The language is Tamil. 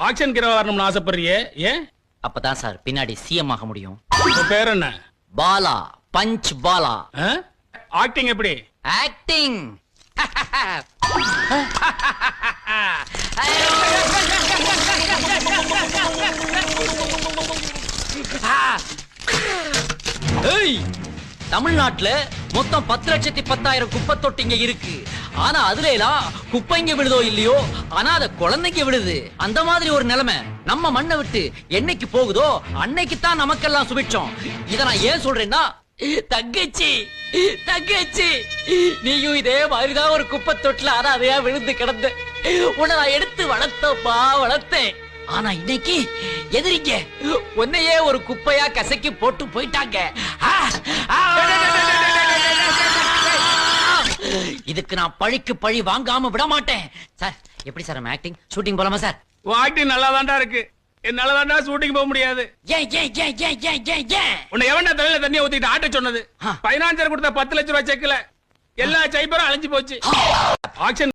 ஆக்ஷன் ஹீரோ வரணும்னு ஆசைப்படுறியே ஏன்? அப்பதான் சார் பின்னாடி சிஎம் ஆக முடியும். உன் பேர் என்ன? பாலா, பஞ்ச் பாலா. ஆக்டிங் எப்படி? ஆக்டிங் தமிழ்நாட்டுல மொத்தம் 10,10,000 குப்பை தொட்டிங்க இருக்கு. ஆனா அதுல எல்லாம் குப்பைங்க விழுதோ இல்லையோ, ஆனா அத குழந்தைங்க விழுது. அந்த மாதிரி ஒரு நிலைமை நம்ம மண்ணை விட்டு என்னைக்கு போகுதோ அன்னைக்கு தான் நமக்கெல்லாம் சுபிட்சம். இத நான் ஏன் சொல்றேன்னா, தங்கச்சி தங்கச்சி நீயும் இதே மாதிரிதான் ஒரு குப்பை தொட்டில அதையா விழுந்து கிடந்த. உன்னை நான் எடுத்து வளர்த்தப்பா வளர்த்தேன். ஆனா இன்னைக்கு எதிரிங்க உன்னையே ஒரு குப்பையா கசக்கி போட்டு போயிட்டாங்க. இதுக்கு நான் பழிக்கு பழி வாங்காம விட மாட்டேன். சார் எப்படி சார் ஆக்டிங் ஷூட்டிங் போலாமா சார்? உன் ஆக்டிங் நல்லா தான்டா இருக்கு. என்னால தான்டா ஷூட்டிங் போக முடியாது. ஏன் ஏன் ஏன் ஏன் ஏன் ஏன் ஏன்? உன்னை எவன்டா தலையில தண்ணியை ஊத்திட்டு ஆட்ட சொன்னது? பைனான்சர் கொடுத்த 10 லட்சம் ரூபாய் செக்ல எல்லா சைபரும் அழிஞ்சு போச்சு. ஆக்ஷன்